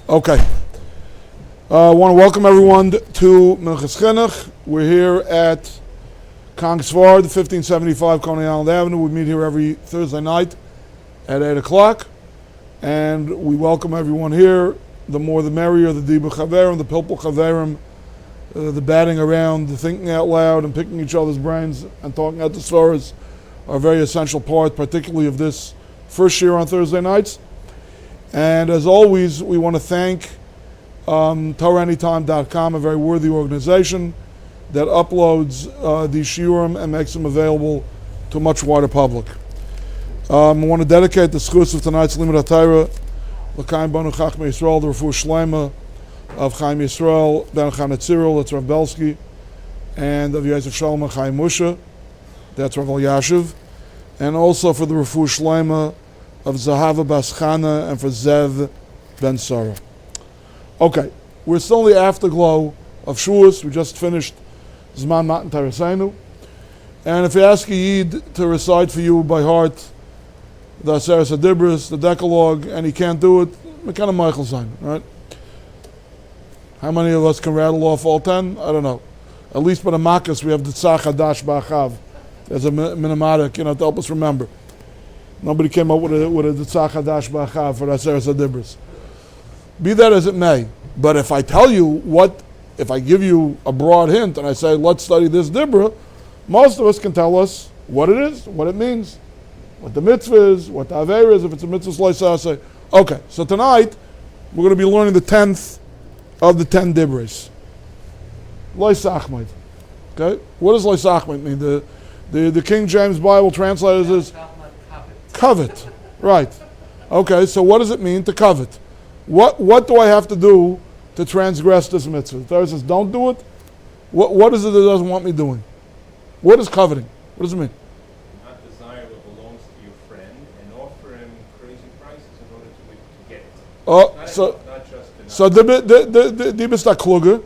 Okay. I want to welcome everyone to Minchat Chinuch. We're here at Schwartz, 1575 Coney Island Avenue. We meet here every Thursday night at 8 o'clock. And we welcome everyone here. The more the merrier, the Diba Chaverim, the Pilpul Chaverim, the batting around, the thinking out loud and picking each other's brains and talking out the stories are a very essential part, particularly of this first year on Thursday nights. And as always, we want to thank TorahAnytime.com, a very worthy organization that uploads these shiurim and makes them available to a much wider public. I want to dedicate the schus of tonight's Limud HaTorah L'Chaim Banu Chachmei Yisrael, the Refuah Shlema of Chaim Yisrael Ben Chanetzirel, that's Rav Belsky, and of Yosef Shalom Chaim Musha, that's Rav Yashiv, and also for the Refuah Shlema of Zahava Bas Chana and for Zev Ben Sarah. Okay, we're still in the afterglow of Shavuos. We just finished Zman Matan Taraseinu. And if you ask a Yid to recite for you by heart the Aseres HaDibros, the Decalogue, and he can't do it, what kind of Michael sign, right? How many of us can rattle off all 10? I don't know. At least by the Makkos we have the Tzach Hadash Ba'achav. There's a minimadic, to help us remember. Nobody came up with a Tzach Hadash Ba'achav for Aseres HaDibros. Be that as it may, but if I tell you if I give you a broad hint and I say, let's study this Dibra, most of us can tell us what it is, what it means, what the mitzvah is, what the aver is, if it's a mitzvah slice. Okay, so tonight we're going to be learning the 10th of the 10 Dibras. Lo Sachmod. Okay, what does Lo Sachmod mean? The King James Bible translates as covet. Right. Okay, so what does it mean to covet? What do I have to do to transgress this mitzvah? The Torah says, don't do it. What is it that it doesn't want me doing? What is coveting? What does it mean? Not desire what belongs to your friend and offer him crazy prices in order to get it. So the bista kluger,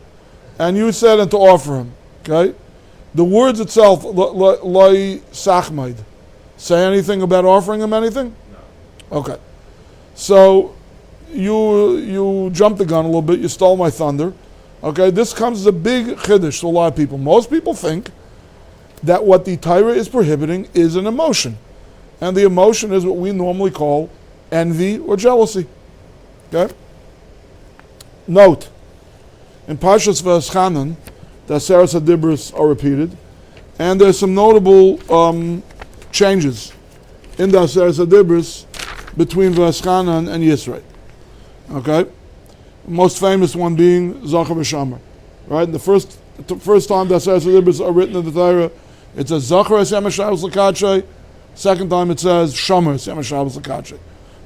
and you said and to offer him. Okay, the words itself, loy sachmod, say anything about offering him anything? No. Okay, so you jumped the gun a little bit. You stole my thunder. Okay, this comes as a big chiddush to a lot of people. Most people think that what the Torah is prohibiting is an emotion, and the emotion is what we normally call envy or jealousy. Okay. Note, in Parshas V'Eschanan, the Aseres HaDibros are repeated, and there's some notable changes in the Aseres HaDibros between V'Eschanan and Yisrei. Okay, most famous one being Zachar V'Shamar. Right, the first time the Aseres HaDibros are written in the Torah, it says Zachar es Yom HaShabbos L'Kadshei. Second time it says Shomer es Yom HaShabbos L'Kadshei.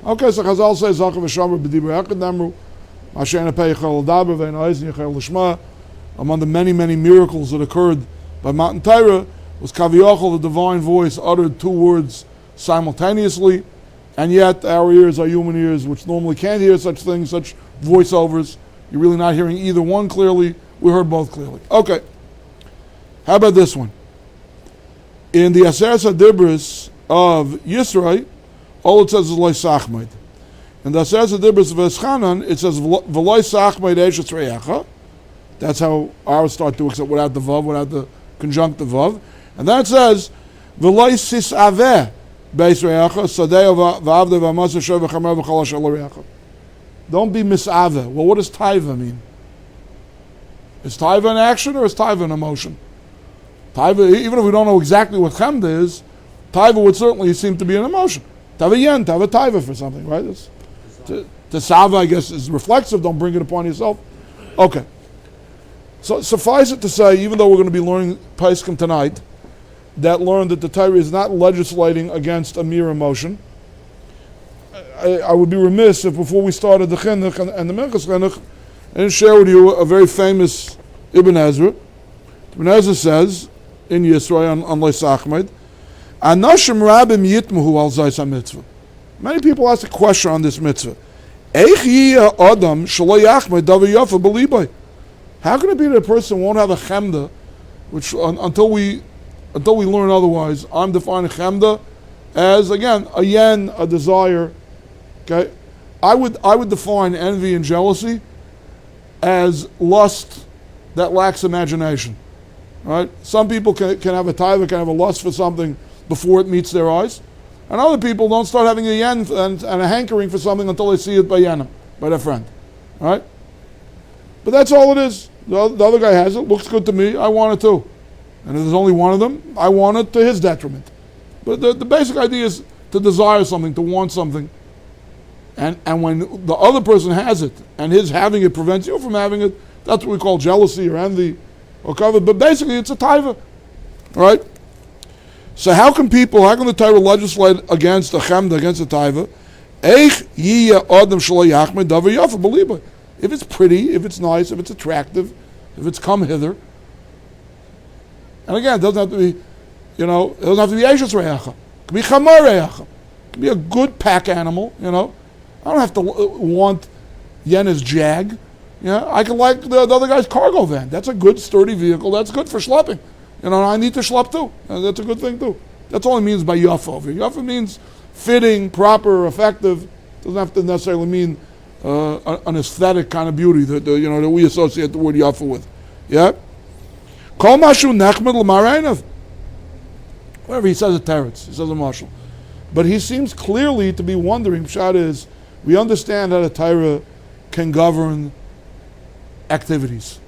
Okay, so Chazal says Zachar V'Shamar b'Dibur Echad Nemru. Among the many, many miracles that occurred by Matan Torah was Kaviyachol, the divine voice, uttered two words simultaneously, and yet our ears are human ears, which normally can't hear such things, such voiceovers. You're really not hearing either one clearly. We heard both clearly. Okay. How about this one? In the Aseres HaDibros of Yisrei, all it says is Lo Sachmod. And the Aseres HaDibros of Eschanan, it says V'lo Sachmod Eishes Re'echa. That's how ours start to, except without the vav, without the conjunctive vav. And then it says V'lo Sisaveh Beis Re'echa Sadeo V'avde V'amasa Shov V'chamer V'chol Asher Re'echa. Don't be misaveh. Well, what does taiva mean? Is taiva an action or is taiva an emotion? Taiva, even if we don't know exactly what chemda is, taiva would certainly seem to be an emotion. Taiva yen, taiva taiva for something, right? To sava, I guess, is reflexive. Don't bring it upon yourself. Okay. So suffice it to say, even though we're going to be learning Paiskim tonight, that learn that the Torah is not legislating against a mere emotion, I would be remiss if before we started the Chinuch and the Minchat Chinuch, I didn't share with you a very famous Ibn Ezra. Ibn Ezra says in Yisroi on Lo Sachmod, Anashim Rabbim Yitmahu al Zayis HaMitzvah. Many people ask a question on this mitzvah. Eich yiyah adam shelo yachmod davar yafa b'libay. How can it be that a person won't have a chemda, which until we learn otherwise, I'm defining chemda as, again, a yen, a desire, okay, I would define envy and jealousy as lust that lacks imagination. Right? Some people can have a taiva, can have a lust for something before it meets their eyes, and other people don't start having a yen and a hankering for something until they see it by yenim, by their friend. Right? But that's all it is. The other guy has it, looks good to me, I want it too. And if there's only one of them, I want it to his detriment. But the basic idea is to desire something, to want something. And when the other person has it, and his having it prevents you from having it, that's what we call jealousy or envy or covet. But basically it's a taiva. Right? So how can the Torah legislate against a chemda, against a taiva? Eich yiyah adam shelo yachmed davar yafa b'liba. If it's pretty, if it's nice, if it's attractive, if it's come hither. And again, it doesn't have to be, it doesn't have to be Eishes Re'acha. It can be Chamar Re'acha. It can be a good pack animal, I don't have to want Yena's Jag. I can like the other guy's cargo van. That's a good, sturdy vehicle. That's good for schlepping. I need to schlepp too. And that's a good thing too. That's all it means by Yafa over here. Yafa means fitting, proper, effective. It doesn't have to necessarily mean an aesthetic kind of beauty that we associate the word Yafa with. Yeah? Kol mashu nechmed l'mar einav. Whatever he says a teretz, he says a marshal. But he seems clearly to be wondering, Pshat is, we understand how the Torah can govern activities.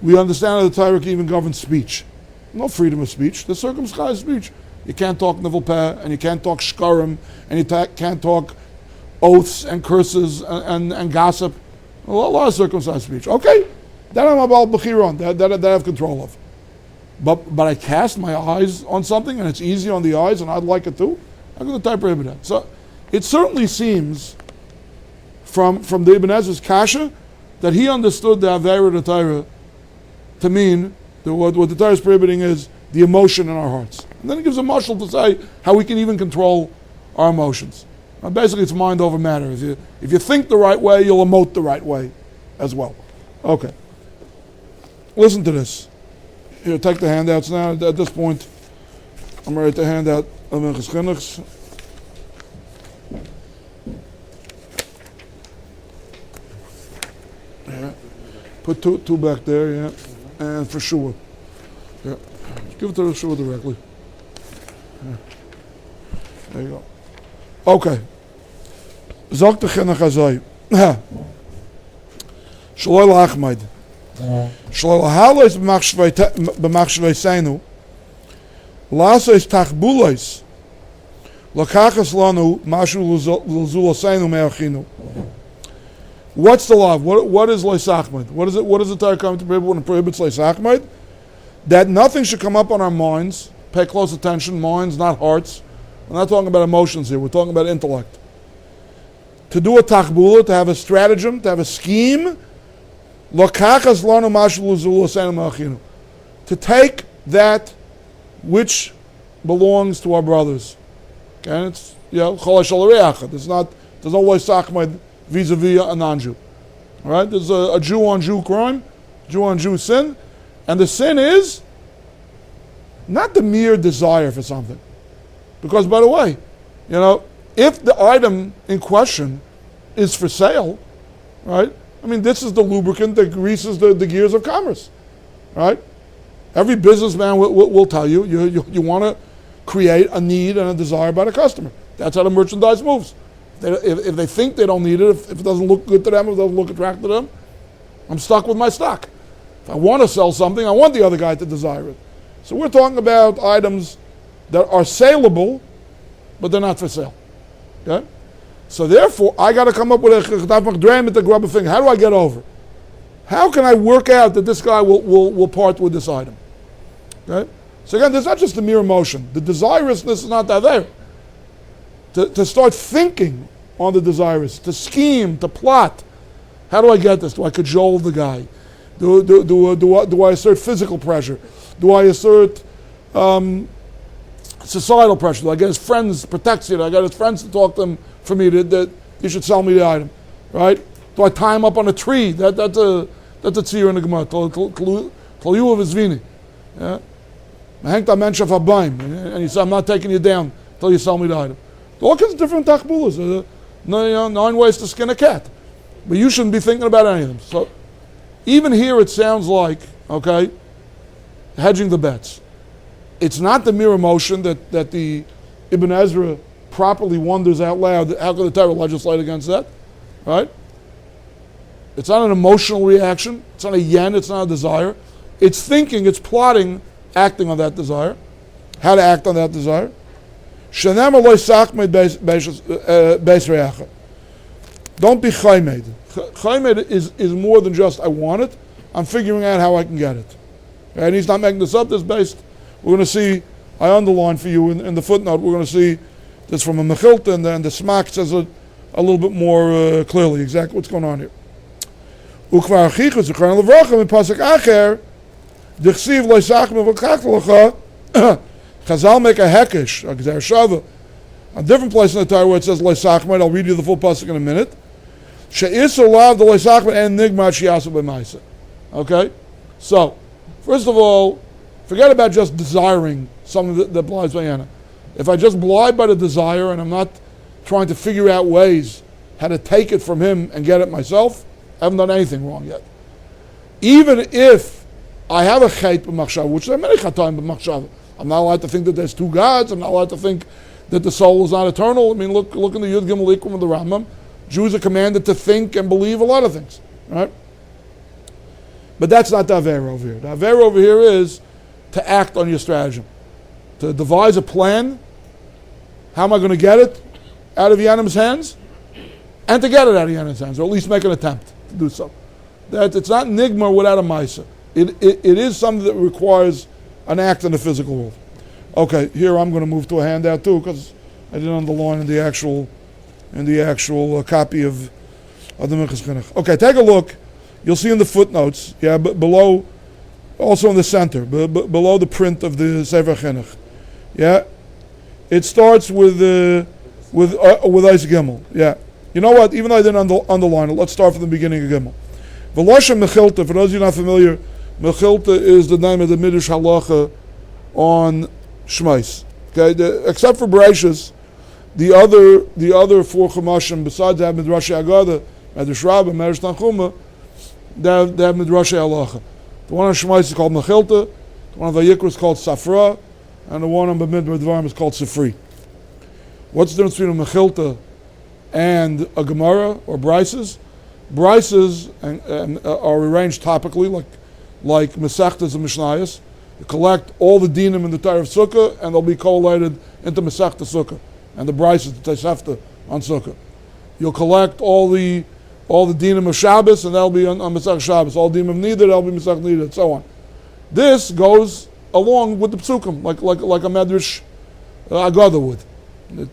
We understand how the Torah can even govern speech. No freedom of speech. There's circumcised speech. You can't talk nivel peh, and you can't talk shkarim, and you can't talk oaths and curses and gossip. A lot of circumcised speech. Okay, that I'm about b'chiron, that I have control of. But I cast my eyes on something, and it's easy on the eyes, and I'd like it too. I'm going to prohibit that. So it certainly seems from the Ibn Ezra's kasha that he understood the Aveira of the Torah to mean that what the Torah is prohibiting is the emotion in our hearts. And then he gives a mashal to say how we can even control our emotions. Now basically it's mind over matter. If you think the right way, you'll emote the right way as well. Okay. Listen to this. Here, take the handouts now. At this point, I'm ready to hand out Minchat's Chinuchs. Yeah. Put two back there, yeah. And for sure. Yeah. Give it to the sure directly. Yeah. There you go. Okay. Zok the Chinuch Hazai. Shaloi la'achmaid. Shaloi la'halos b'machshvei seinu. La'asos tachbulos. L'kachas lanu mashu l'zulaseinu me'achinu. What's the law? What is leisachmaid? What is it? What does the Torah come to prohibit when it prohibits leisachmaid? That nothing should come up on our minds. Pay close attention. Minds, not hearts. We're not talking about emotions here. We're talking about intellect. To do a tachbula, to have a stratagem, to have a scheme. Lokachas lanu mashu l'zulaseinu me'achinu. To take that which belongs to our brothers. Okay, and it's cholei shel re'acha. There's no leisachmaid vis-a-vis a non-Jew. All right, there's a Jew-on-Jew crime, Jew-on-Jew sin, and the sin is not the mere desire for something. Because, by the way, if the item in question is for sale, right? I mean, this is the lubricant that greases the gears of commerce, right? Every businessman will tell you want to create a need and a desire by the customer. That's how the merchandise moves. If they think they don't need it, if it doesn't look good to them, if it doesn't look attractive to them, I'm stuck with my stock. If I want to sell something, I want the other guy to desire it. So we're talking about items that are saleable, but they're not for sale. Okay? So therefore, I got to come up with a chdaf to grab a thing. How do I get over? How can I work out that this guy will part with this item? Okay? So again, there's not just the mere emotion. The desirousness is not that there. To start thinking on the desirous, to scheme, to plot. How do I get this? Do I cajole the guy? Do I assert physical pressure? Do I assert societal pressure? Do I get his friends protect you? Do I get his friends to talk to him for me that he should sell me the item? Right? Do I tie him up on a tree? That's a tzir in the Gemara. Tolu of his vini. Yeah. And he said, I'm not taking you down until you sell me the item. All kinds of different tachbulas. No, 9 ways to skin a cat. But you shouldn't be thinking about any of them. So even here it sounds like, okay, hedging the bets. It's not the mere emotion that the Ibn Ezra properly wonders out loud. How could the Torah legislate against that? Right? It's not an emotional reaction. It's not a yen. It's not a desire. It's thinking, it's plotting, acting on that desire. How to act on that desire. Don't be chaymed. Chaymed is more than just I want it. I'm figuring out how I can get it. And he's not making this up. This based. We're going to see. I underlined for you in the footnote. We're going to see this from a Minchat, and then the Smak says it a little bit more clearly exactly what's going on here. Ukvar achichus ukran levrachim in pasuk acher dichsiv loisachim v'kach lecha. Chazal make a hekesh, a gzer shava. A different place in the Torah where it says loisachim. I'll read you the full pasuk in a minute. She'isur lav the loisachim and nigmat shiyasu b'maisa. Okay, so first of all, forget about just desiring something that blies by Anna. If I just blind by the desire and I'm not trying to figure out ways how to take it from him and get it myself, I haven't done anything wrong yet. Even if I have a chait b'machshava, which there are many chatoim b'machshava, I'm not allowed to think that there's 2 gods. I'm not allowed to think that the soul is not eternal. I mean, look in the Yud Gimel Ikum of the Rambam. Jews are commanded to think and believe a lot of things, right? But that's not the Avera over here. The Avera over here is to act on your stratagem, to devise a plan. How am I going to get it out of Yanim's hands? And to get it out of Yanim's hands, or at least make an attempt to do so. That it's not nigma without a maisa. It is something that requires an act in the physical world. Okay, here I'm going to move to a handout too, because I didn't underline in the actual copy of the Minchas Chinuch. Okay, take a look. You'll see in the footnotes, below, also in the center, below the print of the Sefer Chinuch. Yeah, it starts with Eis Gimel. Yeah, you know what? Even though I didn't underline it, let's start from the beginning of Gimel. V'loshem Mechilta. For those of you not familiar, Mechilta is the name of the Midrash Halacha on Shmais. Okay, except for Bereshis, the other 4 Chumashim besides that Midrash Agada, Midrash Rabbi, Midrash Tanchuma, they have Midrash Halacha. The one on Shmais is called Mechilta, the one on Vayikra is called Safra, and the one on B'midbar Dvarim is called Sifri. What's the difference between a Mechilta and a Gemara or Brises? Brises are arranged topically, like Masechtas and Mishnayos. You collect all the dinim in the Torah of Sukkah, and they'll be collated into Masechta Sukkah, and the Brises, the Tosefta on Sukkah. You'll collect all the dinim of Shabbos, and that'll be on Masech Shabbos. All dinim of Nida, that'll be Masech Nida, and so on. This goes along with the Psukim, like a Medrash Agada would. And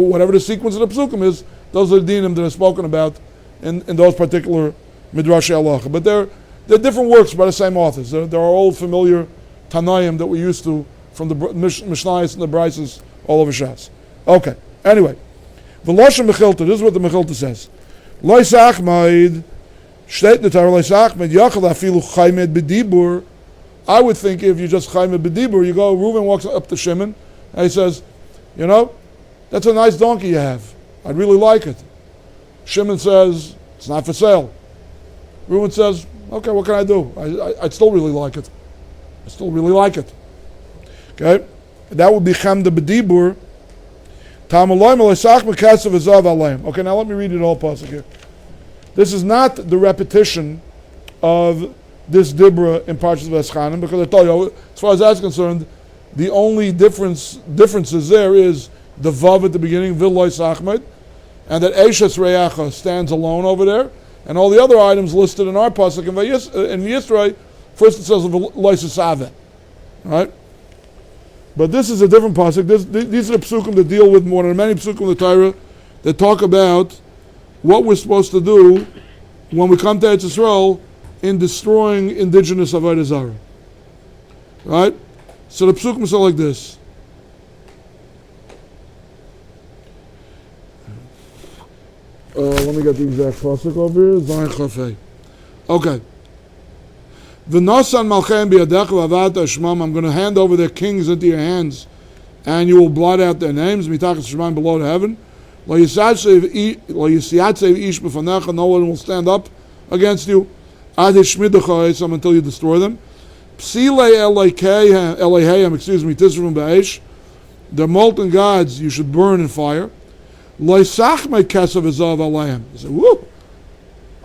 whatever the sequence of the Psukim is, those are the dinim that are spoken about in those particular Midrash Halacha. But they're different works by the same authors. There are old familiar Tanaim that we're used to from the Mishnayos and the Brises all over Shas. Okay, anyway. V'loshem Mechilta, this is what the Mechilta says. Lo Sachmod, steht in the Torah, Lo Sachmod, yachal afilu chaymed b'dibur. I would think if you just chaymed b'dibur, you go, Reuven walks up to Shimon, and he says, that's a nice donkey you have. I'd really like it. Shimon says, it's not for sale. Reuven says, okay, what can I do? I'd still really like it. I still really like it. Okay? That would be Chamda B'dibur. Okay, now let me read it all pasuk here. This is not the repetition of this Dibra in Parshas Veschanim, because I told you, as far as that's concerned, the only differences there is the Vav at the beginning, V'loi Sachmod, and that Eishes Reacha stands alone over there, and all the other items listed in our pasuk in Yisrei, first it says V'loi Sasaveh, right? But this is a different pasuk. These are the psukim that deal with more than many psukim in the Torah that talk about what we're supposed to do when we come to Eretz Yisrael in destroying indigenous Avodah Zarah. Right? So the psukim are like this. Let me get the exact pasuk over here. Zayin Chafei. Okay. V'nosan malchem b'yadecha v'avata shmam. I'm going to hand over their kings into your hands, and you will blot out their names. Mitachas shemaim below the heaven. Lo yisatzev ish b'fanecha, no one will stand up against you. Ad hishmidecha until you destroy them. Psile eleihem, tisruvim ba'esh. Their molten gods you should burn in fire. Lo sachmei kesav ezav aleihem. You say, whoo,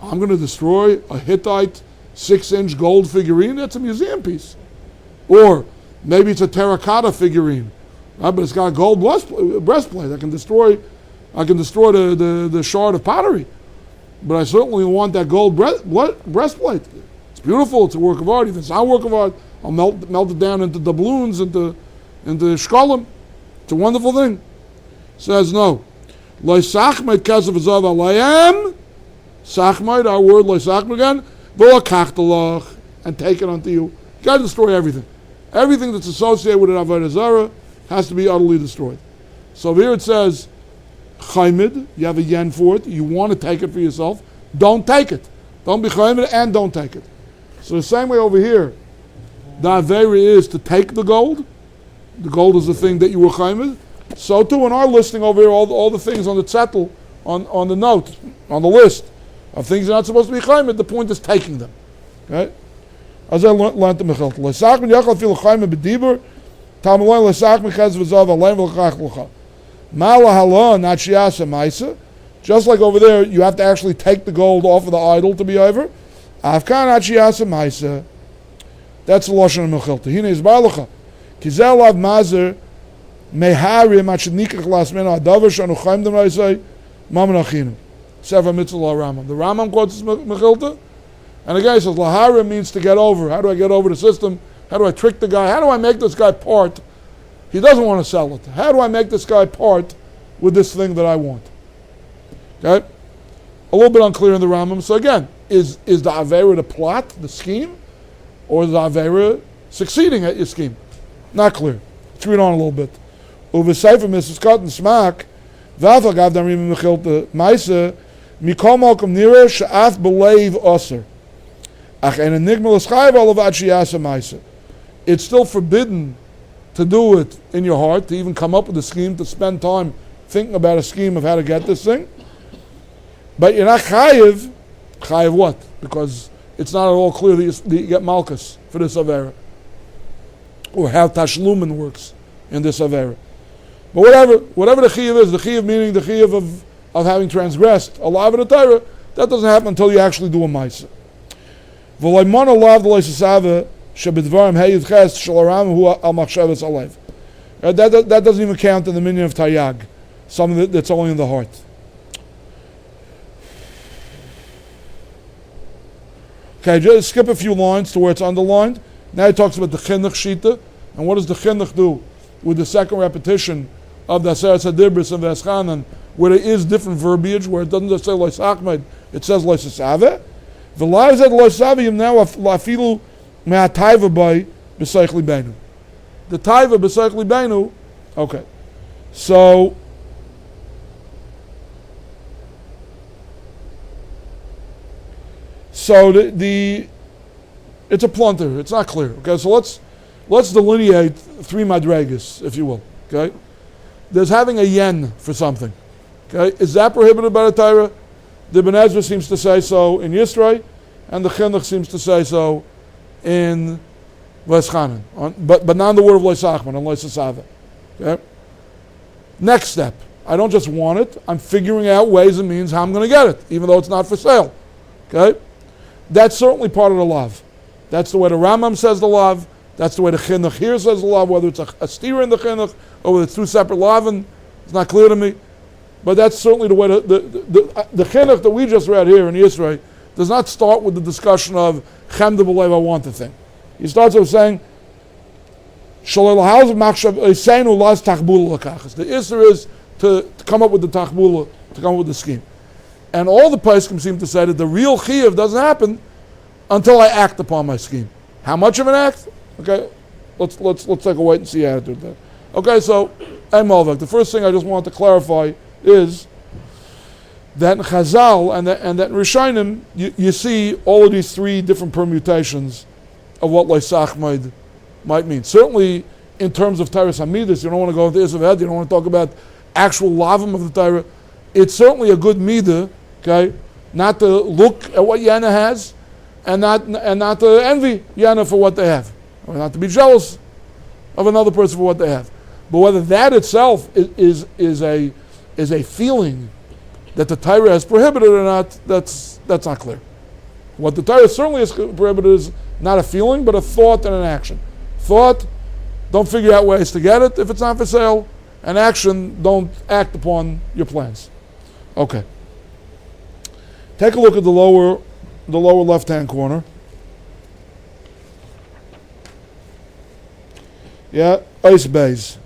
I'm going to destroy a Hittite 6-inch gold figurine? That's a museum piece. Or maybe it's a terracotta figurine, right? But it's got a gold breastplate. I can destroy the shard of pottery. But I certainly want that gold breastplate. It's beautiful. It's a work of art. If it's not a work of art, I'll melt it down into doubloons, into shkolim. It's a wonderful thing. Says no. Lo sachmei kesav ezav aleihem. Sachmod, our word, lo sachmod again. V'lakachtalach, and take it unto you. You got to destroy everything. Everything that's associated with an avodah zarah has to be utterly destroyed. So here it says, chaymed, you have a yen for it, you want to take it for yourself, don't take it. Don't be chaymed and don't take it. So the same way over here, the avera is to take the gold. The gold is the thing that you were chaymed. So too in our listing over here, all the things on the zettel, on the note, on the list, of things you're not supposed to be chaymed, the point is taking them. Right? As I learned the Minchat. L'sachmod yachal fil chaymed b'dibur, tamaloi l'sachmod kesav ezav aleihem v'lakachtalcha. Malahala not shiasa ma'isa. Just like over there, you have to actually take the gold off of the idol to be over. Afkan not shiasa ma'isa. That's the lashon of Minchat. Hine is ba'alacha. Kizel lav mazer meharim at shenikach lasmena adavar shanu chaymdem ra'isai maman achinu. Sefer Mitzvah Rambam. The Rambam quotes Minchat, and the guy says, Lahara means to get over. How do I get over the system? How do I trick the guy? How do I make this guy part? He doesn't want to sell it. How do I make this guy part with this thing that I want? Okay? A little bit unclear in the Rambam. So again, is the Avera the plot, the scheme? Or is the Avera succeeding at your scheme? Not clear. Let's read on a little bit. Uve Sefer Mitzvot and Smak, V'afal gav damrim Minchat Ma'isa, Mikol malkom nira she'af b'leiv oser. Ach en enigma l'schayv olav ad sheyasa ma'isa. It's still forbidden to do it in your heart, to even come up with a scheme, to spend time thinking about a scheme of how to get this thing. But you're not chayiv. Chayiv what? Because it's not at all clear that you get malchus for this avera, or how tashlumin works in this avera. But whatever the chiyuv is, the chiyuv meaning the chiyuv of having transgressed a law of the Torah, that doesn't happen until you actually do a ma'isa. V'loimana lav the leisasava shebedvarim heyid ches shalaram hu al machshavas alev. That doesn't even count in the minyan of Taryag, something that's only in the heart. Okay, just skip a few lines to where it's underlined. Now he talks about the Chinuch Shita, and what does the Chinuch do with the second repetition of the Aseret HaDibros and V'eschanan, where there is different verbiage, where it doesn't just say Lo Sachmod, it says Lo Sasaveh. V'lai zed Lo Sasaveh now afilu me'atayva by b'seich libeinu. The taiva b'seich libeinu, okay. So the it's a plunter. It's not clear. Okay, so let's delineate three madregas, if you will. Okay, there's having a yen for something. Okay, is that prohibited by the Torah? The Ibn Ezra seems to say so in Yisrael, and the Chinuch seems to say so in V'eschanan. But not in the word of Lo Sachmod and Lo Sasaveh. Okay. Next step. I don't just want it. I'm figuring out ways and means how I'm going to get it, even though it's not for sale. Okay. That's certainly part of the lav. That's the way the Rambam says the lav. That's the way the Chinuch here says the lav. Whether it's a stira in the Chinuch or whether it's two separate lavin, it's not clear to me. But that's certainly the way the Chinuch that we just read here in Yisrael does not start with the discussion of chem de b'leiv, I want the thing. He starts with saying the Isser is to come up with the tachbula, to come up with the scheme. And all the poskim seem to say that the real chiyuv doesn't happen until I act upon my scheme. How much of an act? Okay, let's take a wait and see attitude there. Okay, so the first thing I just want to clarify is that in Chazal and that in Rishonim, you see all of these three different permutations of what Lo Sachmod might mean. Certainly, in terms of Torah Hamidus, you don't want to go into Isaved, you don't want to talk about actual lavim of the Torah. it's certainly a good midah, okay, not to look at what Yana has, and not to envy Yana for what they have, or not to be jealous of another person for what they have. But whether that itself is a feeling that the Torah has prohibited or not, that's not clear. What the Torah certainly has prohibited is not a feeling, but a thought and an action. Thought, don't figure out ways to get it if it's not for sale, and action, don't act upon your plans. Okay. Take a look at the lower left-hand corner. Yeah, ice bays.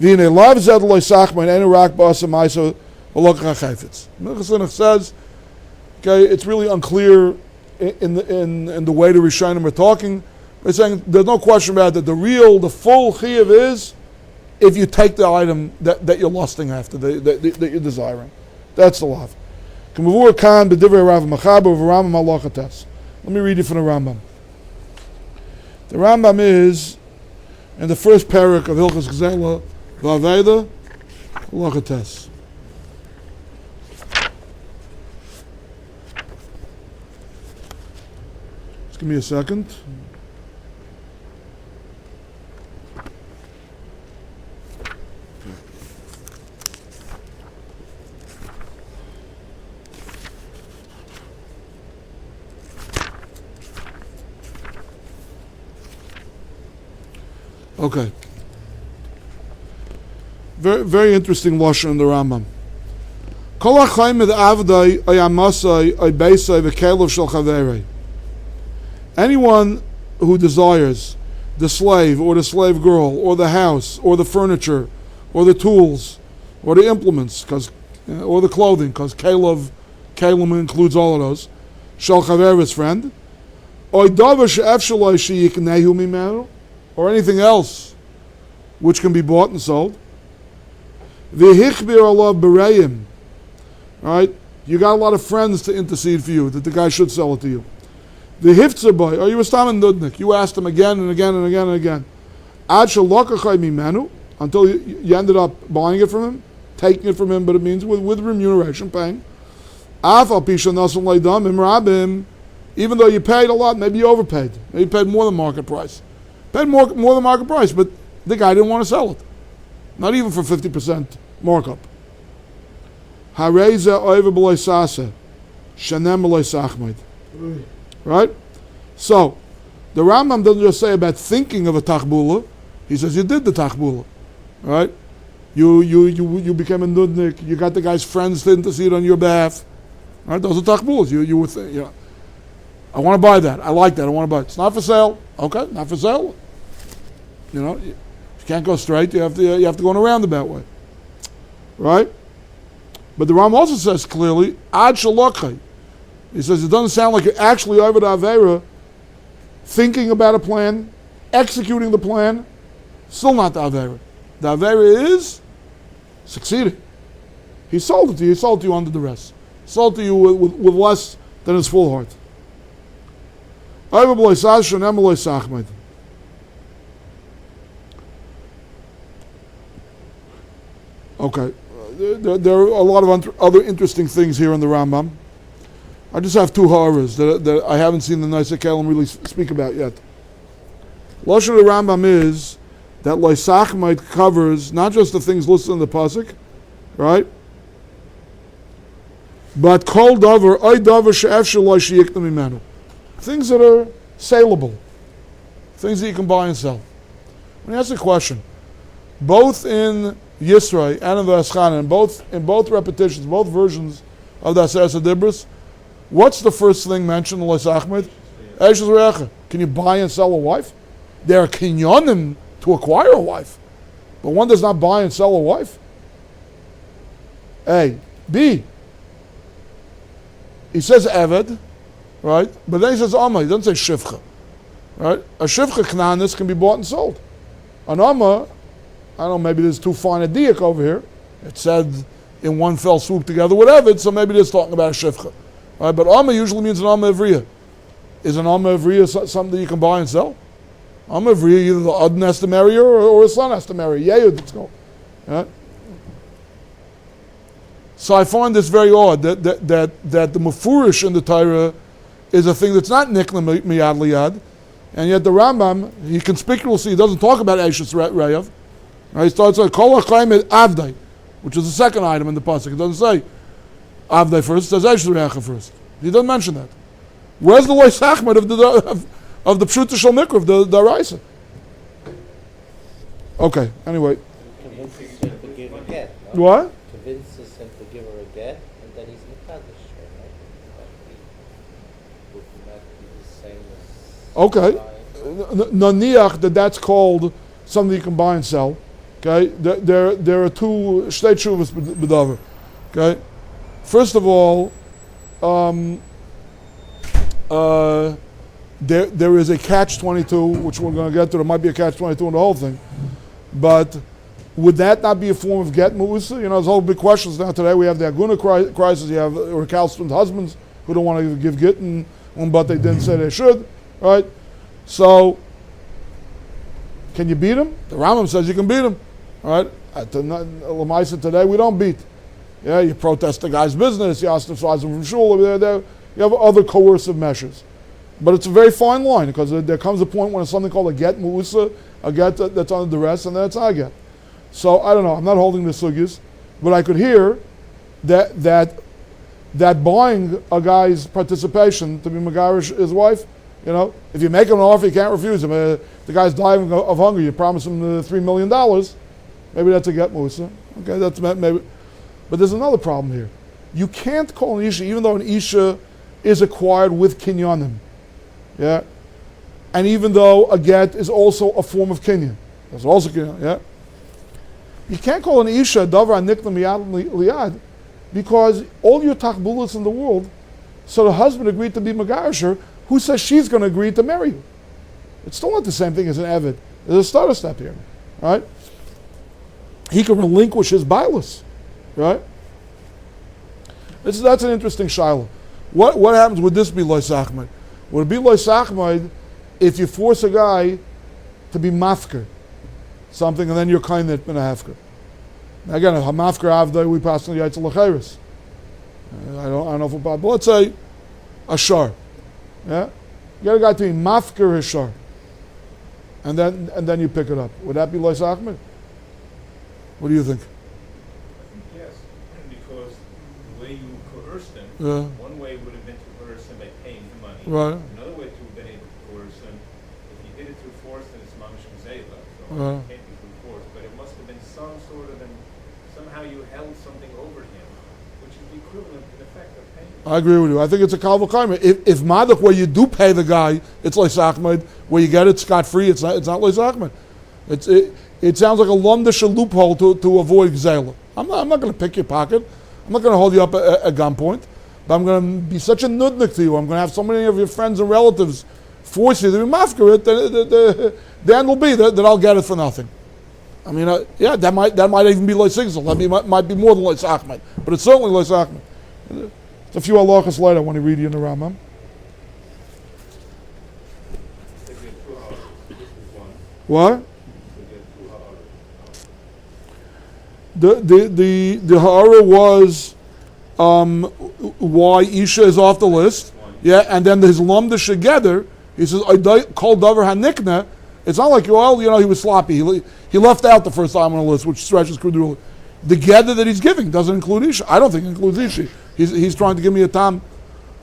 V'inei lav zed lo sachma and enu rak ba'asa ma'isa v'lo k'chayfetz. Chinuch says, okay, it's really unclear in the way the Rishonim are talking. They're saying there's no question about it. The full chiyuv is if you take the item that you're lusting after, that you're desiring. That's the lav. Let me read you from the Rambam. The Rambam is in the first parak of Hilchos Gzela V'Aveda Halachates. Just give me a second. Okay. Very, very interesting lashon in the Rambam. Kol ha'chaim ed avdai ay amasai ay beisai v'kelev shel chaverei. Anyone who desires the slave or the slave girl or the house or the furniture or the tools or the implements or the clothing, because kalim includes all of those, shel chaverei's friend, oy davar she'ef shaloi sheyiknehu mimenu, or anything else which can be bought and sold. V'hichbir alav b'reim. All right, you got a lot of friends to intercede for you that the guy should sell it to you. V'hiftzah boy, or you were stam nudnik. You asked him again and again and again and again. Ad shalokachai mimenu, until you ended up buying it from him, taking it from him, but it means with remuneration, paying. Af al pisha nasun leidam im rabim. Even though you paid a lot, maybe you overpaid. Maybe you paid more than market price. Paid more than market price, but the guy didn't want to sell it. Not even for 50% markup. Hareza oiva b'loi sase, shanem b'loi sachmod. Right? So, the Rambam doesn't just say about thinking of a tachbula. He says you did the tachbula. Right? You became a nudnik. You got the guy's friends to intercede on your behalf. Right? Those are tachbulas. You were I want to buy that. I like that. I want to buy it. It's not for sale. Okay, not for sale. You can't go straight. You have to go in a roundabout way. Right? But the Ram also says clearly, ad shalokhay. He says it doesn't sound like you're actually over the Avera, thinking about a plan, executing the plan, still not the Avera. The Avera is succeeding. He sold it to you. He sold it to you under duress. Sold it to you with less than his full heart. Okay, there are a lot of other interesting things here in the Rambam. I just have two ha'aras that I haven't seen the Neiser Kalim really speak about yet. Lashon of the Rambam is that Sachmod covers not just the things listed in the pasuk, right? But kol davar ay davar she'ef shaloi sheyikna mimenu. Things that are saleable, things that you can buy and sell. Let me ask you a question. Both in Yisroi and in the Eschana, in both repetitions, both versions of the Aseret Dibros, what's the first thing mentioned in Sachmod? Can you buy and sell a wife? There are kinyonim to acquire a wife, but one does not buy and sell a wife. A. B. He says Eved, right? But then he says Amma. He doesn't say Shivcha, right? A Shivcha Knanis can be bought and sold. An Amma, I don't know, maybe there's too fine a diak over here. It said in one fell swoop together with Eved, so maybe it's talking about a Shivcha. Right? But Amma usually means an Amma Evriya. Is an Amma Evriya something that you can buy and sell? Amma Evriya, either the Adon has to marry her or his son has to marry her. Yehud, let's go. Right? So I find this very odd that the mafurish in the Torah is a thing that's not nikla miyad liyad, and yet the Rambam, he conspicuously doesn't talk about Eishes Reyav. Right? He starts with Kol HaChayim Avdai, which is the second item in the pasuk. It doesn't say Avdai first; it says Eishes Reyav first. He doesn't mention that. Where's the loy sachmod of the pshuta shel mikra of the Araisa? Okay. Anyway. Convinces him to give a get. No? What? Convinces him to give her a get, and then he's mekadosh her, right? Would that be the same as? Okay. Naniach that's called something you can buy and sell. Okay. There are two shtei tshuvas b'davar. Okay. First of all, there is a catch-22, which we're going to get to. There might be a catch-22 in the whole thing. But would that not be a form of get mu'usa? You know, there's whole big questions now today. We have the aguna crisis. You have recalcitrant husbands who don't want to give get, but they didn't say they should, right? So, can you beat him? The Rambam says you can beat him, all right? At the Lamaisa today, we don't beat. Yeah, you protest the guy's business, you ostracize him from shul, you have other coercive measures. But it's a very fine line, because there comes a point when it's something called a get mu'usa, a get that's under duress, and then it's a get. So I don't know. I'm not holding the sugyas, but I could hear that buying a guy's participation to be megarish his wife. You know, if you make him an offer, you can't refuse him. The guy's dying of hunger. You promise him $3 million. Maybe that's a get musa. Okay, that's maybe. But there's another problem here. You can't call an isha, even though an isha is acquired with kinyanim. Yeah. And even though a get is also a form of kinyan, that's also kinyan, yeah. You can't call an isha davar nikla miyad liyad because all your takbulas in the world. So the husband agreed to be megarisher. Who says she's going to agree to marry you? It's still not the same thing as an evid. There's a starter step here, right? He can relinquish his bailus, right? That's an interesting shiloh. What happens? Would this be loy sachmod? Would it be loy sachmod if you force a guy to be mafker something and then you're kind of in a hefker? Again, a mafker avdai we pass on the yaitz l'chayris. I don't know if but let's say a shar. Yeah, you get a guy to be mafker his shar, and then you pick it up. Would that be loy sachmod? What do you think? Yes, because the way you coerced him, one way would have been to coerce him by paying the money. Right. Another way to have been able to coerce him, if you did it through force, then it's mamish mzela. So it can't be through force, but it must have been some sort of somehow you held something over him, which is the equivalent in effect of paying. I agree with you. I think it's a kal v'chaymer. If madach where you do pay the guy, it's like sachmod. Where you get it scot free, it's not like sachmod. It sounds like a lumdish loophole to avoid gzela. I'm not going to pick your pocket. I'm not going to hold you up at gunpoint. But I'm going to be such a nudnik to you. I'm going to have so many of your friends and relatives force you to be mafker it. The end will be that I'll get it for nothing. I mean, that might even be loy sigzel. I mean, might be more than loy sachmod. But it's certainly loy sachmod. It's a few halachas later when you read you in the Rambam. What? The ha'ara was why Isha is off the list. Yeah, and then his lumda together. He says, "I called davar hanikna." It's not like he was sloppy. He left out the first time on the list, which stretches credulity. The gather that he's giving doesn't include Isha. I don't think it includes Isha. He's trying to give me a tam.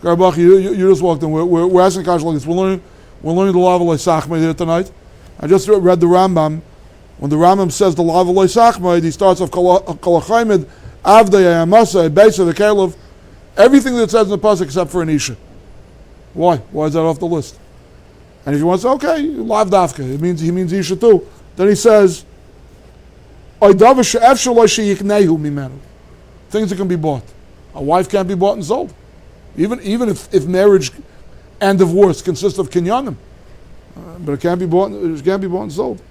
Garbach, you just walked in. We're asking Kash like this. We're learning the law of Sachmod here tonight. I just read the Rambam. When the Rambam says the law of Sachmod, he starts off Kolachaymed, Avdei, Amasa, Beisa, the Caleb, everything that says in the pasuk except for an Isha. Why? Why is that off the list? And if you want to say, okay, lav dafka, he means Isha too. Then he says, things that can be bought. A wife can't be bought and sold. Even if marriage and divorce consist of kinyanim. But it can't be bought and sold.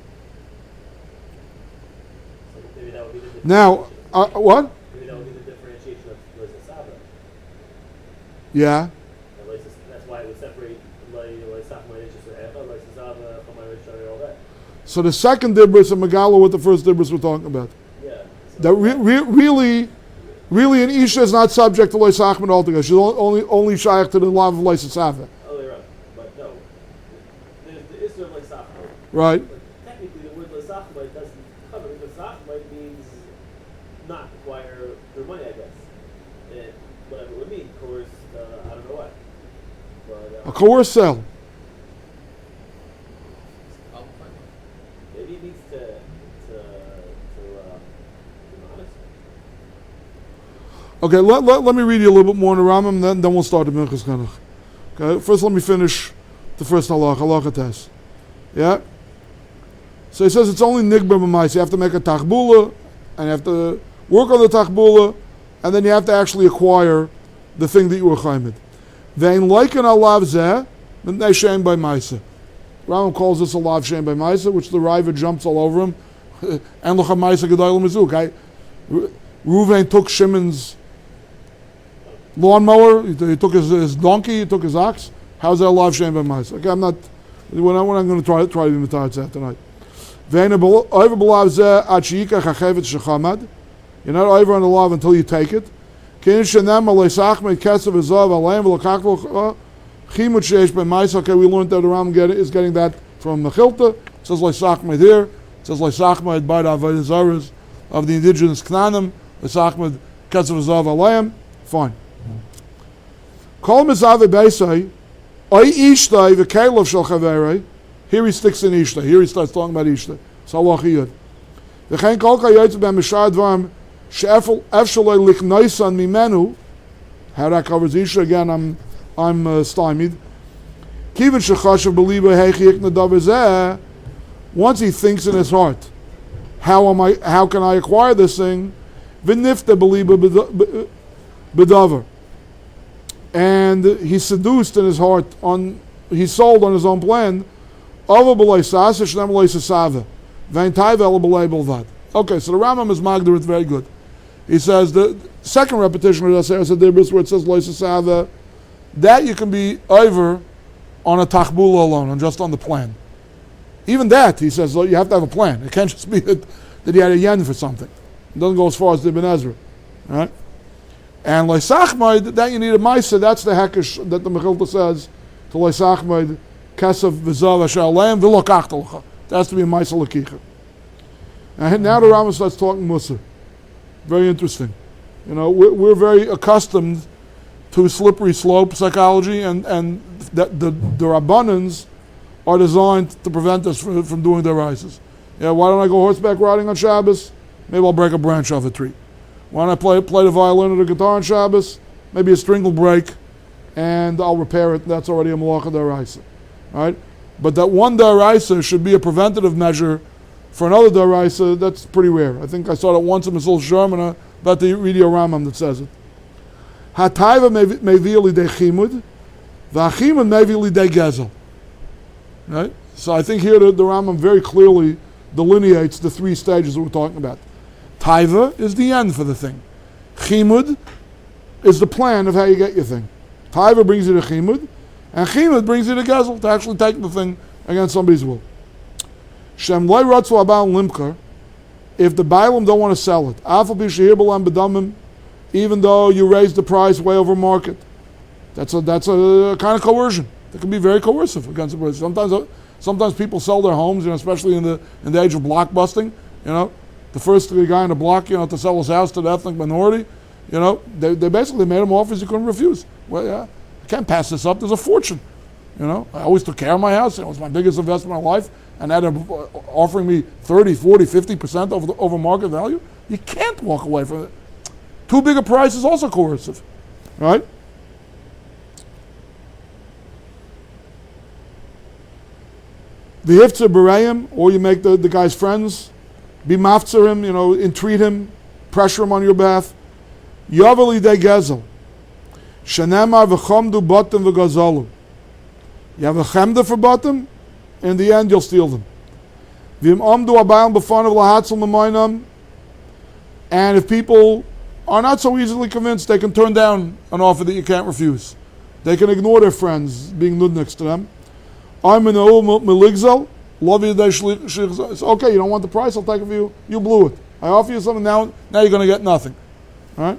Maybe that would be the Now, what? Maybe that would be the differentiation of Loisa Saba. Yeah. That's why it would separate Loisa Saba from all that. So the second dibris of Megala with the first dibris we're talking about. Yeah. So That really Really, an Isha is not subject to Lo Sachmod altogether. She's only shaykh to the law of Lo Sasava. Oh, you're right. But no. There's the issue of like Sachmod. Right. But technically, the word Lo Sachmod doesn't cover it. Lo Sachmod means not require their money, I guess. And whatever it would mean, coerced, I don't know what. But, A coerced sale. maybe it needs to be honest. Okay, let me read you a little bit more in the Rambam, then we'll start the Minchas Chinuch. Okay, first let me finish the first halacha test. Yeah? So he says it's only nigbar b'mais. You have to make a tachbula, and you have to work on the tachbula, and then you have to actually acquire the thing that you were chaymed. Vein leiken alav zeh, then shem by maisa. Rambam calls this a lav shem by maisa, which the Riva jumps all over him. And locha maisa gedolim mizuk. Reuven took Shimon's lawnmower. He took his donkey. He took his ox. How's that lav shem by maisa? Okay, we're not going to try to imitate that tonight. Vein over b'lav zeh ad sheikach hachevet shechamad. You're not over on the lav until you take it. Okay, we learned that the Rambam is getting that from Mechilta. It says Leisachmed here. It says Leisachmed by the Avodah Zaras of the indigenous Knanim. Leisachmed Ketzav Zav Alayim. Fine. Kol Mizave Beisai, Oy Ishtai v'Kelev Shel Chaverei. Here he sticks in Ishtai. Here he starts talking about Ishtai. Salach Yud. V'chein Kol Kayotz Ben Mishad Dvarm She'efshalei Lichnoisan Mimenu. How that covers Isha again, I'm stymied. Kivin Shechashav Beliba Heichi Ikna Davar Zeh. Once he thinks in his heart, how can I acquire this thing? V'nifta Beliba Bedavar. And he's seduced in his heart, he's sold on his own plan. Ava B'lei Sasa Shnem B'lei Sasava. Vein Taiv Ela B'lei B'lvad. Okay, so the Rambam is magder it very good. He says the second repetition of the Dibris where it says Lo Sasava, that you can be over on a tachbula alone, and just on the plan. Even that, he says, you have to have a plan. It can't just be that you had a yen for something. It doesn't go as far as the Ibn Ezra. Right? And Leisachmaid, that you need a Maisa, that's the Hekesh that the Mechilta says to Leisachmaid, Kesav V'zav Asher Aleim V'lokach Telcha. It has to be a Maisa Lakicha. And now the Rambam starts talking Musar. Very interesting. You know, we're very accustomed to slippery slope psychology, and the Rabbanans are designed to prevent us from doing their rises. Yeah, why don't I go horseback riding on Shabbos? Maybe I'll break a branch off a tree. Why don't I play the violin or the guitar on Shabbos? Maybe a string will break, and I'll repair it. That's already a malacha deraisa, right? But that one deraisa should be a preventative measure for another deraisa. That's pretty rare. I think I saw that once in Masil Shermana about the Radio Ramam that says it. Hataiva mevi lidei chimud, v'achimud mevi lidei gezel. Right? So I think here the Rambam very clearly delineates the three stages that we're talking about. Taiva is the end for the thing. Chimud is the plan of how you get your thing. Taiva brings you to chimud, and chimud brings you to gezel, to actually take the thing against somebody's will. Shem loy ratzu abal limkar, if the Bailam don't want to sell it, afal b'shehir b'lam b'damim, even though you raise the price way over market, that's a kind of coercion. It can be very coercive against the person. Sometimes people sell their homes, especially in the age of blockbusting. The first guy in the block, to sell his house to the ethnic minority, they basically made him offers he couldn't refuse. Well, yeah, I can't pass this up. There's a fortune. I always took care of my house. It was my biggest investment in life, and they're offering me 30, 40, 50% over market value. You can't walk away from it. Too big a price is also coercive, right? The Hiftzah Berayim, or you make the guy's friends, be mafzer him, entreat him, pressure him on your behalf. Yavali de gezel. Shanamar v'chomdu bottom v'gazalu. You have a chemda for bottom, in the end you'll steal them. V'im omdu abayim b'fanav lahatzel m'maynam. And if people are not so easily convinced, they can turn down an offer that you can't refuse. They can ignore their friends being nudniks to them. I'm in the it's okay, you don't want the price, I'll take it for you. You blew it. I offer you something now you're going to get nothing. All right?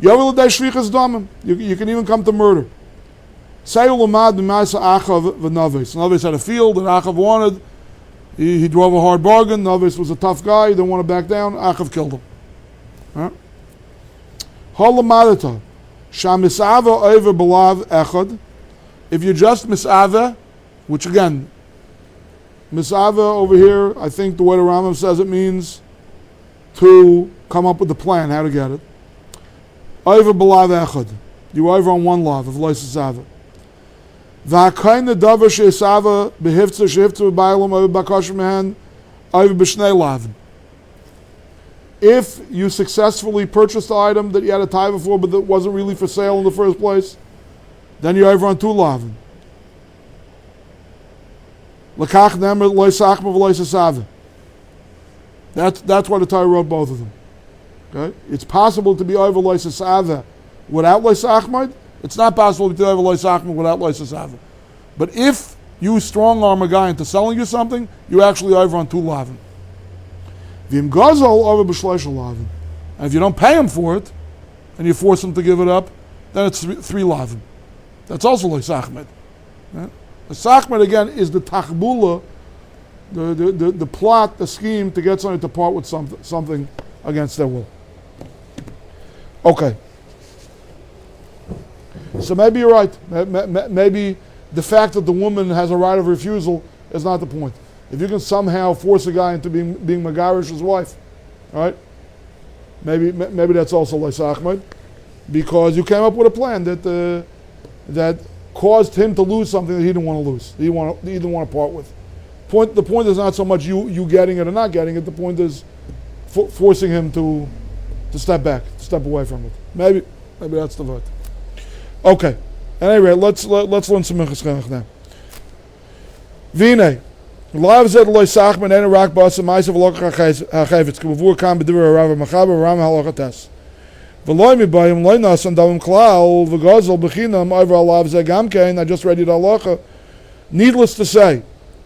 Yovel Day Shvichas Damim. You can even come to murder. Sayul Lamad B'Maisa Achav V'Navis. Navis had a field that Achav wanted. He drove a hard bargain. Navis was a tough guy. He didn't want to back down. Achav killed him. Halamadata. Shamisava over Belav Echad. If you just misava, which again, misava over here, I think the way the Rambam says it means to come up with the plan, how to get it. Over Belav Echad. You over on one lav of Loisasava. V'hakaina davar she'isava behivtza she'hivtza b'baylam over bakash mehen over b'shnei lavin. If you successfully purchased the item that you had a taiva for, but that wasn't really for sale in the first place, then you're over on two lavin. L'kach nemer loy sachma v'loy sasava. That's why the Torah wrote both of them. Okay, it's possible to be over loy sasava without loy sachma. It's not possible to be over loy sachma without loy sasava. But if you strong arm a guy into selling you something, you actually over on two lavin. V'im gazel over b'shleisha lavin. And if you don't pay him for it, and you force him to give it up, then it's three lavin. That's also like sachmed. The sachmed again is the tachbula, the plot, the scheme to get somebody to part with something against their will. Okay. So maybe you're right. Maybe the fact that the woman has a right of refusal is not the point. If you can somehow force a guy into being Megarish's wife, right? Maybe that's also like sachmed, because you came up with a plan that caused him to lose something that he didn't want to lose. He didn't want to part with. The point is not so much you getting it or not getting it. The point is forcing him to step back, to step away from it. Maybe that's the vote. Okay. At any rate, let's learn some Minchat now. Vine. Lav zed loy sachman en rak bas ma'asav lokach hachevitz k'mavur kam b'divrei Rav Machaber Ram halachates. V'loy mibayim loy nasan davim klal v'gazel b'chinam over alav zed gamkein. I just read you the halacha. Needless to say,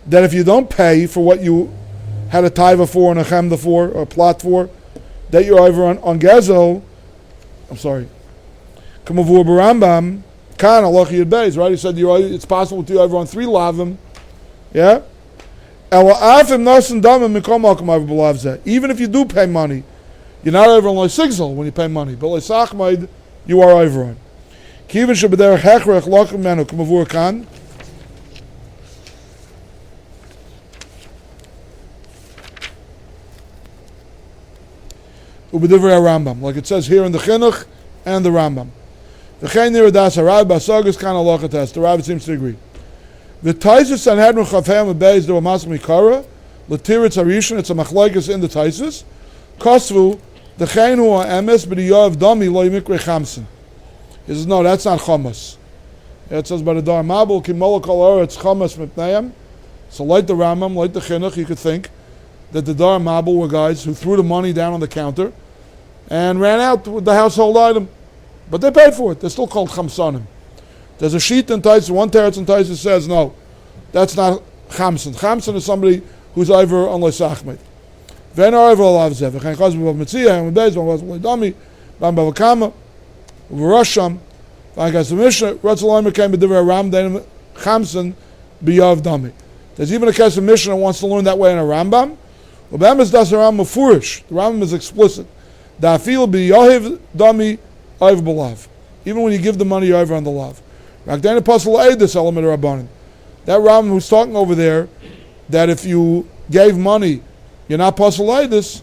that if you don't pay for what you had a taiva for and a chemda for or a plot for, that you're over on gezel. I'm sorry. K'mavur b'Rambam kan halacha yud beis. Right? He said it's possible to over on three lavim. Yeah. Even if you do pay money, you're not over on sigzal when you pay money, but sachmaid you are over on. Kivin shebeder hechrech lochem menu k'mavur kan. Ubedivrei Rambam, like it says here in the Chinuch and the Rambam. V'chein niradas Rabbi basagas kan halachates. The Rabbi seems to agree. The Taisus Sanhedrin Chafayim Beis do Amas Mikara, Latiritz Arishan, it's a machlokes in the Taisus. Kosvu, the Chain who are Emes, but the Yoav Dami Lo Yimikre Chamsin. He says, no, that's not Chamas. It says by the Dar Mabul, Kimola Kol it's Chamas Mipneim. So like the Rambam, like the Chinuch, you could think that the Dar Mabul were guys who threw the money down on the counter and ran out with the household item. But they paid for it. They're still called Chamsanim. There's a sheet in Taisus, one teretz in Taisus says, no, that's not Chamsin. Chamsin is somebody who's over on Leisachmet. Ven over alav zeh. V'chein chaz b'vav metzia, and beis b'vav leidami, b'am b'avakama, v'rasham, v'ankas v'mishnah, Ratzalayim came b'divrei Ram, then Chamsin b'yav dami. There's even a case of Mishnah that wants to learn that way in a Rambam. V'bam is das Ram mufurish. The Rambam is explicit. Da'afil b'yahiv dami over b'lav. Even when you give the money, you're over on the lav. That Rambam who's talking over there, that if you gave money, you're not pasal this.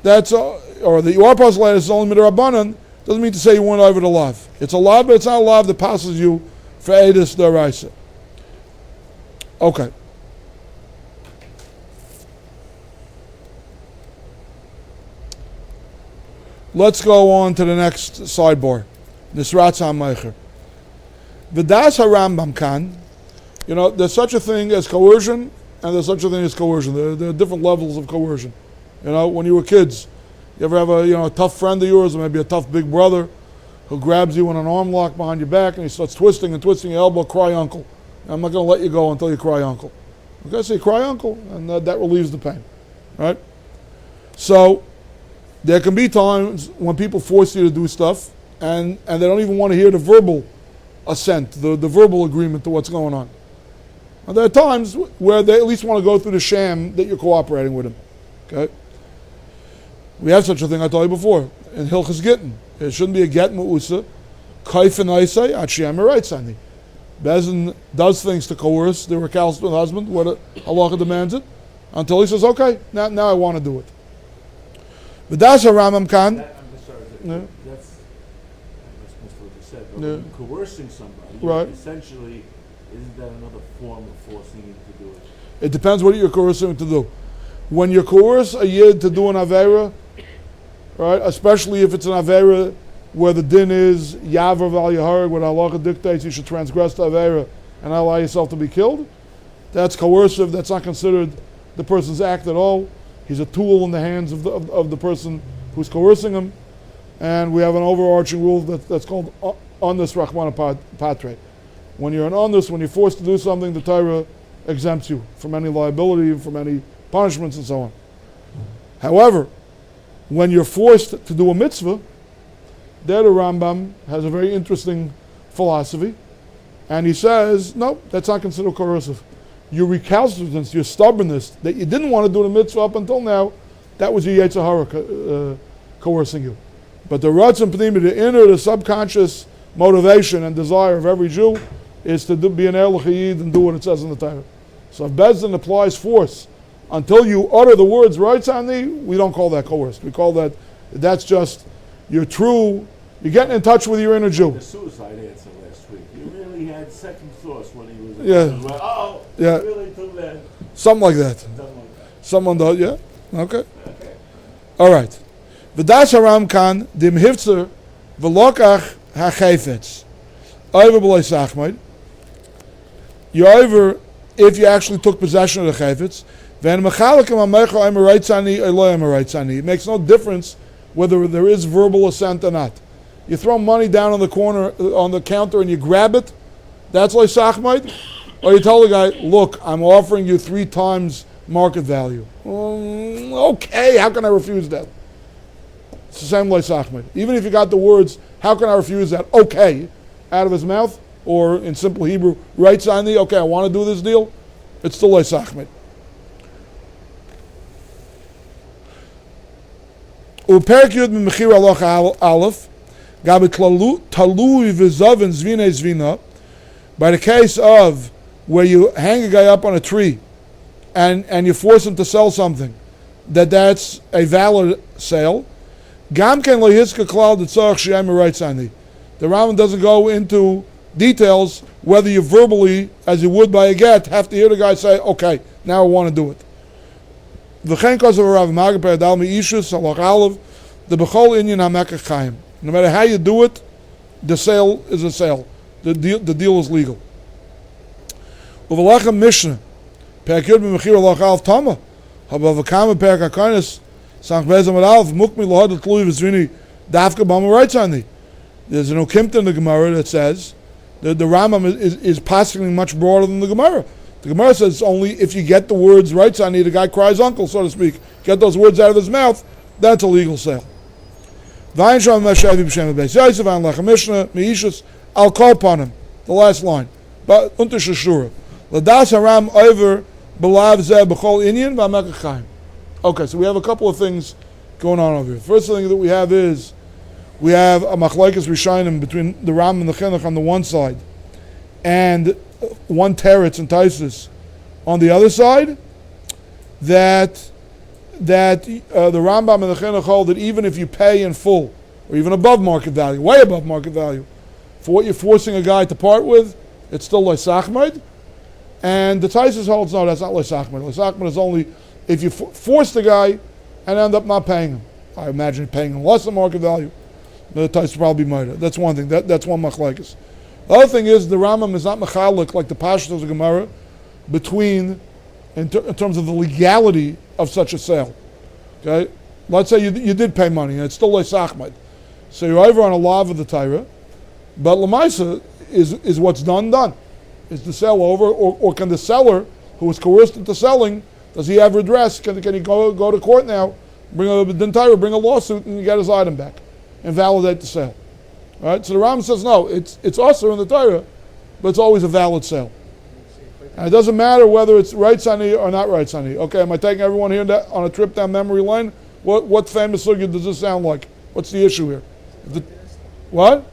That's or that you are pasal this only midrabanan. Doesn't mean to say you went over the lav. It's a lav, but it's not a lav that passes you for edus deraisa. Okay. Let's go on to the next sidebar. Nisratz HaMeicher. V'das HaRambam kan, there's such a thing as coercion, and there's such a thing as coercion. There are different levels of coercion. When you were kids, you ever have a tough friend of yours, or maybe a tough big brother, who grabs you in an arm lock behind your back, and he starts twisting your elbow, cry uncle. I'm not going to let you go until you cry uncle. Okay, so you cry uncle, and that relieves the pain. Right? So, there can be times when people force you to do stuff and they don't even want to hear the verbal assent, the verbal agreement to what's going on. And there are times where they at least want to go through the sham that you're cooperating with them. Okay? We have such a thing I told you before. In Hilchas Gittin. It shouldn't be a get mu'usa. Kaif and Isai, Achiyam Sani. Bezin does things to coerce the recalcitrant husband, what halacha demands it, until he says, okay, now I want to do it. But that's a Ramam Khan. I'm sorry, that's what you said. But Yeah. when you're coercing somebody, Right. essentially, isn't that another form of forcing him to do it? It depends what you're coercing him to do. When you coerce a yid to do an avera, right, especially if it's an avera where the din is yavar val yahareg, where halacha dictates you should transgress the avera and not allow yourself to be killed, that's coercive. That's not considered the person's act at all. He's a tool in the hands of the person who's coercing him. And we have an overarching rule that's called onus rachmana patre. When you're an onus, when you're forced to do something, the Torah exempts you from any liability, from any punishments, and so on. However, when you're forced to do a mitzvah, there the Rambam has a very interesting philosophy. And he says, no, that's not considered coercive. Your recalcitrance, your stubbornness, that you didn't want to do the mitzvah up until now, that was your Yetzer Hara coercing you. But the Ratzon Pnimi, the inner, the subconscious motivation and desire of every Jew is to be an Erlich Yid and do what it says in the Torah. So if Bezdin applies force until you utter the words Reitzani, we don't call that coerced. We call that's just your true, you're getting in touch with your inner Jew. The suicide answer last week. You really had second thoughts when he was. Yeah. You really took that. Something like that. Something like that. Someone does, yeah? Okay. Okay. All right. V'das haram kan dim hifzer v'lokach ha'chayfetz. Over b'loi sachmod. You're over if you actually took possession of the chayfetz. V'en mechalikim ha'meichel emeraitzani eloi emeraitzani. It makes no difference whether there is verbal assent or not. You throw money down on the corner, on the counter, and you grab it, that's like sachmod. Or you tell the guy, look, I'm offering you 3 times market value. Okay, how can I refuse that? It's the same like sachmod. Even if you got the words, how can I refuse that? Okay, out of his mouth, or in simple Hebrew, right sign the, okay, I want to do this deal, it's still like sachmod. Uperik Yud Mechir Aloch Aleph, Gabi Talui V'Zovin Zvina Zvina, by the case of where you hang a guy up on a tree and you force him to sell something, that's a valid sale. Gam ken lo yiska klal d'tzorach she'em reitzani. The Rambam doesn't go into details whether you verbally, as you would by a get, have to hear the guy say, okay, now I want to do it. V'chein kosav Rav Magaper Adal Me'ishus Halach Aleph the B'chol Inyan HaMekach Chaim. No matter how you do it, the sale is a sale. The deal is legal. Uvalachem Mishnah Perek Yud B'Mechir Halach Aleph Tama Haba V'kama Perek HaKarnis Sanch Bezam Ad Aleph Mukmi Lahad Tluy V'Zvini Dafka Bama Reitzani. There's an Ukimta in the Gemara that says the Rambam is passing much broader than the Gemara. The Gemara says it's only if you get the words Reitzani, the guy cries uncle, so to speak. Get those words out of his mouth, that's a legal sale. I'll call upon him. The last line. But unter sheshura. Ladas haram over belav zeh b'chol inyan v'amekach. Okay, so we have a couple of things going on over here. First thing that we have is we have a machlekes rishonim between the Ram and the Chinuch on the one side, and one teretz and Taisus on the other side. That the Rambam and the Chinuch hold that even if you pay in full, or even above market value, way above market value, for what you're forcing a guy to part with, it's still like sachmod. And the Taisus holds, no, that's not like sachmod. Like sachmod is only if you force the guy and end up not paying him. I imagine paying him less than market value. The Taisus probably murder. That's one thing. That's one machlekes. The other thing is the Rambam is not mechalik like the Pashtos of Gemara between, in terms of the legality of such a sale. Okay, let's say you did pay money and it's still like sachmod, so you're over on a lav of the Torah, but lemaisa is what's done. Is the sale over, or can the seller who was coerced into selling, does he have redress? Can he go to court now bring a lawsuit and you get his item back, and validate the sale. All right. So the Rambam says no, it's also in the Torah, but it's always a valid sale. And it doesn't matter whether it's right Sani or not right Sani. Okay, am I taking everyone here on a trip down memory lane? What famous sugya does this sound like? What's the issue here? What?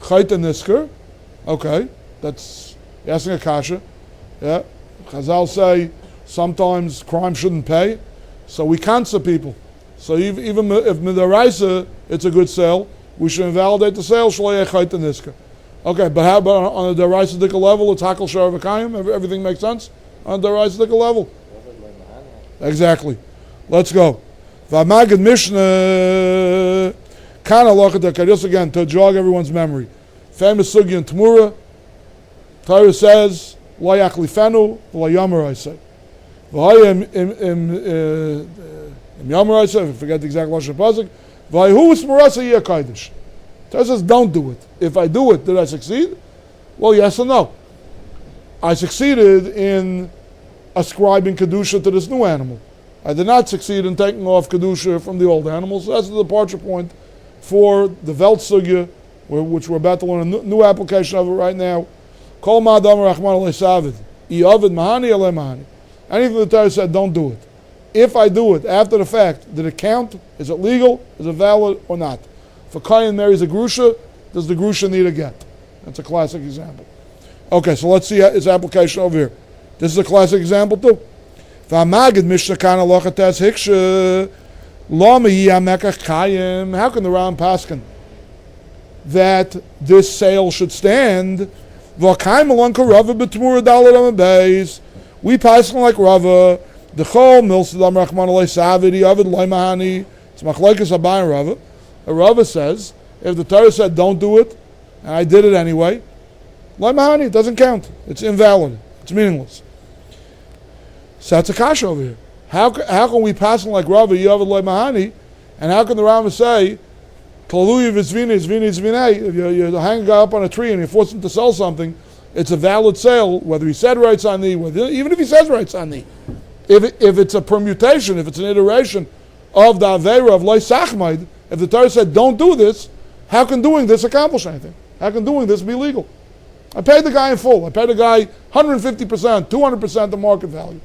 Chayt and Nisker. Okay, that's asking a kasha. Yeah, Chazal say sometimes crime shouldn't pay, so we cancel people. So even if midaraisa it's a good sale, we should invalidate the sale. Shloyeh chayt and Nisker. Okay, but how about on a deraisa dika level? It's hakol shar v'kayim. Everything makes sense on a deraisa dika level. Exactly. Let's go. V'amagid Mishnah. Kana lochatek. Just again to jog everyone's memory. Famous sugi in Tamura. Torah says lo yachlifenu lo yamer I say. V'haya im yamer I say. I forget the exact lashon pasuk. V'hayu s'marasa yeh kaidish. Torah says don't do it. If I do it, did I succeed? Well, yes or no. I succeeded in ascribing kedusha to this new animal. I did not succeed in taking off kedusha from the old animals. So that's the departure point for the Velt Sugya, which we're about to learn a new application of it right now. Kol ma'adam rachman alei i'avid mahani alei mahani. Anything the Torah said, don't do it. If I do it after the fact, did it count? Is it legal? Is it valid or not? If a Kayan marries a Grusha, does the Grusha need a get? That's a classic example. Okay, so let's see its application over here. This is a classic example too. V'amagid Mishnah kana lochates hiksha lama yiyamekach kayim. How can the Ram paskin that this sale should stand? V'akaim alonka Rava b'tmura dalad amabeis. We paskin like Rava. D'chol milsadam rachman alei savidi avid loy mahani. It's machlekes Abai and Rava. Rava says if the Torah said don't do it, and I did it anyway, loy mahani, it doesn't count. It's invalid. It's meaningless. So that's a kasha over here. How can we pass like Rabbi Yovad Loy Mahani, and how can the Rambam say, Kaluyi v'zvini, zvini, zvinei, if you hang a guy up on a tree and you force him to sell something, it's a valid sale, whether he said rights on thee, even if he says rights on thee. If it's a permutation, if it's an iteration of the Aveira of Loy Sachmaid, if the Torah said don't do this, how can doing this accomplish anything? How can doing this be legal? I paid the guy in full. I paid the guy 150%, 200% the market value.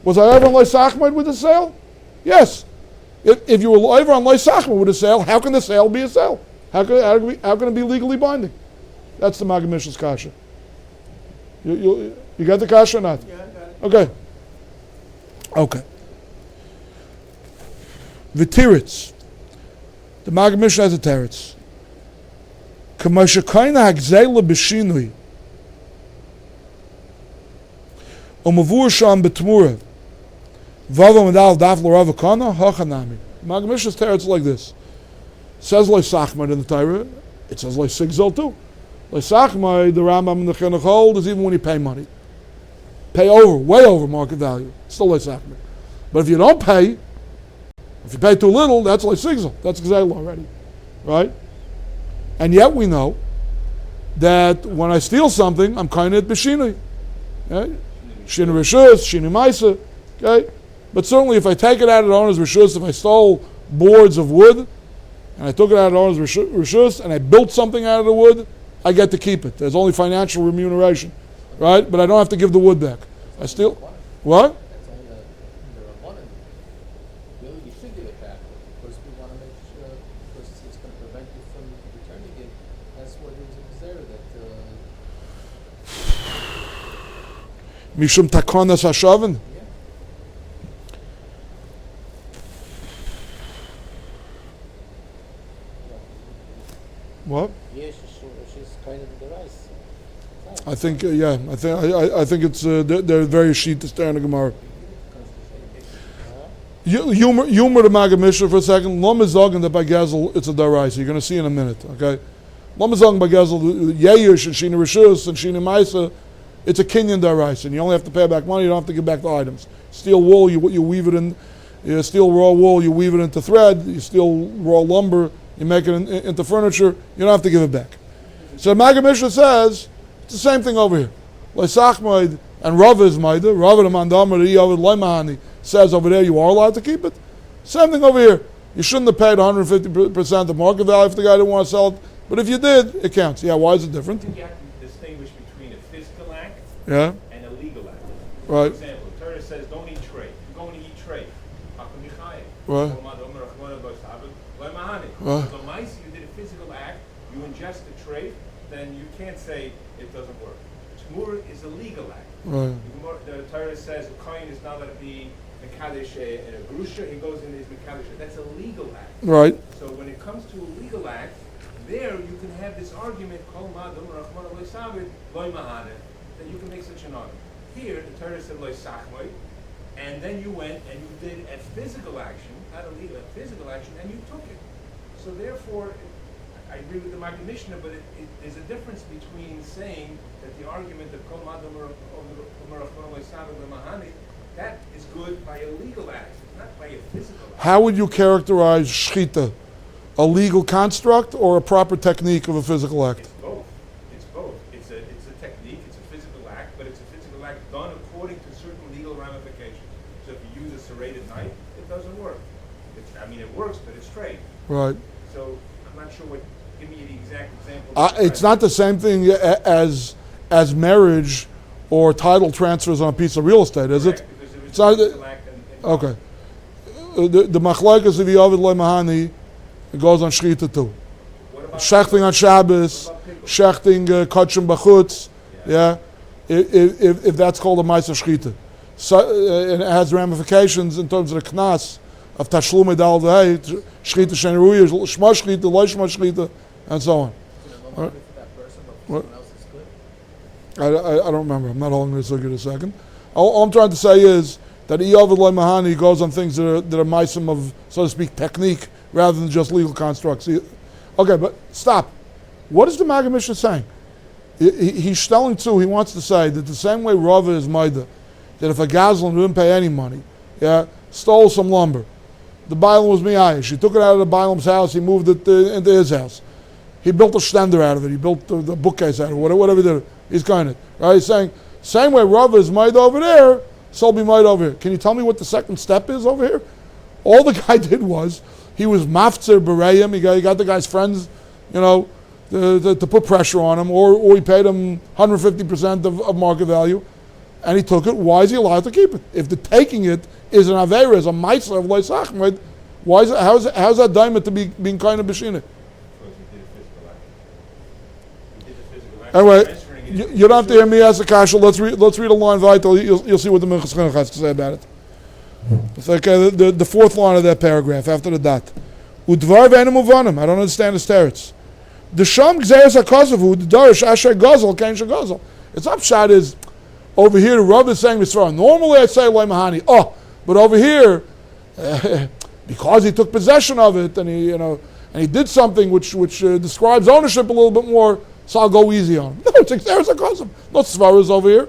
Was I ever on Loy Sachmod with the sale? Yes. If you were ever on Loy Sachmod with a sale, how can the sale be a sale? How can it be legally binding? That's the Maggid Mishnah's kasha. You got the kasha or not? Yeah, I got it. Okay. The teretz. The Maggid Mishnah has a teretz. Kamashakaina hagzela b'shinui. Umavur sham betmura. Vava medal daf l'rava kana hachanami. Maggid Mishnah's teretz like this. It says like Sachmod in the Torah. It says like Sigzel too. Like Sachmod, the Rambam and the Chinuch hold is even when you pay money. Pay over, way over market value. Still like Sachmod. But if you don't pay, if you pay too little, that's like Sigzel. That's Gzeil already. Right? And yet we know that when I steal something, I'm kind of at B'shinui. Okay? Shinu Rishus, Shinu Maisa. Okay? But certainly if I take it out of the owner's Rishus, if I stole boards of wood, and I took it out of the owner's Rishus, and I built something out of the wood, I get to keep it. There's only financial remuneration. Right? But I don't have to give the wood back. I steal. What? That's only the Rabbanan. Really, you should give it back because we want to make sure, because it's going to prevent you from returning it. That's what it was there that. Mishum takonas hashavin. What? Yeah, she's kind of the rice. I think, I think it's they're very sheet to stay on the Gemara. Humor the Maggid Mishnah for a second. Lo mezogen that by Gezel it's a daraisa. You're going to see in a minute. Okay. Lo mezogen by Gezel Yeyish and Shina Rishus and Shina Maisa. It's a Kenyan daraisa, and you only have to pay back money. You don't have to give back the items. Steal wool, you weave it in. You steal raw wool, you weave it into thread. You steal raw lumber, you make it into furniture. You don't have to give it back. So the Maggid Mishnah says it's the same thing over here. Leisachmoid and Rava is Maida. Rava the Mandamar Yovid Loy Mahani says over there you are allowed to keep it. Same thing over here. You shouldn't have paid 150% of market value if the guy didn't want to sell it, but if you did, it counts. Yeah, why is it I different? think you have to distinguish between a physical act Yeah, and a legal act. right, For example, Torah says don't eat trade. You're going to eat trade. How come you chayiv? right, right. So mice, you did a physical act, you ingest the trade, then you can't say it doesn't work. Shmur is a legal act. Right. The Torah says a coin is not allowed to be Mekadesh and a grusha, he goes in his Mekadesh. That's a legal act. Right. So when it comes to a legal act, there you can have this argument, Kol Madam Rachmana Lo Sabid Lo Mahane, that you can make such an argument. Here, the Torah said Lo Sachmoi, and then you went and you did a physical action, not a legal, a physical action, and you took it. So therefore, I agree with the Maggid Mishnah, but there's a difference between saying that the argument of Kol Madam Rachmana Lo Sabid Lo Mahane, that is good by a legal act, not by a physical act. How would you characterize shchita? A legal construct or a proper technique of a physical act? It's both. It's both. It's a technique, it's a physical act, but it's a physical act done according to certain legal ramifications. So if you use a serrated knife, it doesn't work. It works, but it's straight. Right. So I'm not sure what. Give me the exact example. It's not the same thing as marriage or title transfers on a piece of real estate, is it? Because if It's not- a physical act and Okay. The machlokes of Dovid Lo Mahani, it goes on shchita too. what about Shechting on Shabbos, shechting kachim b'chutz, yeah. If that's called a ma'aser shchita, so and it has ramifications in terms of the knas of tashlum edal v'hei, shchita shen ruya, shma shchita, lo shma shchita, and so on. You know, All right. for that person, but What? someone else is good. I don't remember. I'm not holding this look at a second. All I'm trying to say is that Dovid Lo Mahani goes on things that are ma'asim of, so to speak, technique rather than just legal constructs. Okay, but stop. What is the Maggid Mishnah saying? He's telling too. He wants to say that the same way Rava is Maida, that if a Gazlan didn't pay any money, yeah, stole some lumber, the Bailam was miyayish. He took it out of the Bailam's house. He moved it into his house. He built a stender out of it. He built the bookcase out of it. Whatever he did, he's kind of right. He's saying same way Rava is Maida over there, so be Maida over here. Can you tell me what the second step is over here? All the guy did was he was mafzer berayim. He got the guy's friends, you know, to put pressure on him, or he paid him 150% of market value, and he took it. Why is he allowed to keep it? If the taking it is an aveira, is a ma'aser of lo sachmod, why is it? How's that diamond to be being kind of b'shina? Because he did a physical act. He did a physical act. Anyway, Transferring it you into don't have to hear me ask a kasha. Let's read a line vital. You'll see what the Minchas Chinuch has to say about it. It's like the fourth line of that paragraph after the dot. Udvar ve'enu muvanim. I don't understand the teretz. The sham gzeres hakasavu the darish asher gazel kain shagazel. Its upshot is over here. The Rabbi is saying Mitzvah. Normally I'd say loy mahani. Oh, but over here, because he took possession of it and he did something which describes ownership a little bit more, so I'll go easy on him. No, it's gzeres hakasav. No tzvaras over here.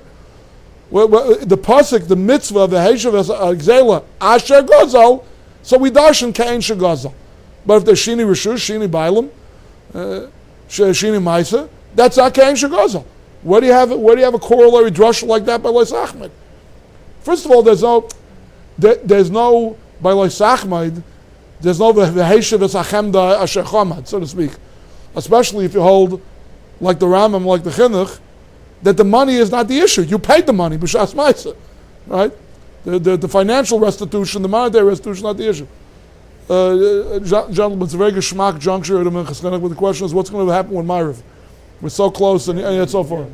Well, the pasuk, the mitzvah, the heishav gzela asher gazel. So we darshan kain shagazel. But if there's shini rishus, shini bailam, shini ma'aser, that's not kain shagazel. Where do you have a corollary drush like that by Lois Achmed? First of all, there's no by Lois Achmed, there's no v'heishav esachemda asher chamad, so to speak. Especially if you hold like the Rambam, like the Chinuch, that the money is not the issue. You paid the money, b'shas ma'aser, right? The financial restitution, the monetary restitution, not the issue. Gentlemen, it's a very good schmack juncture at the Minchas Chinuch, but the question is, what's going to happen with Ma'ariv? We're so close and yet so far.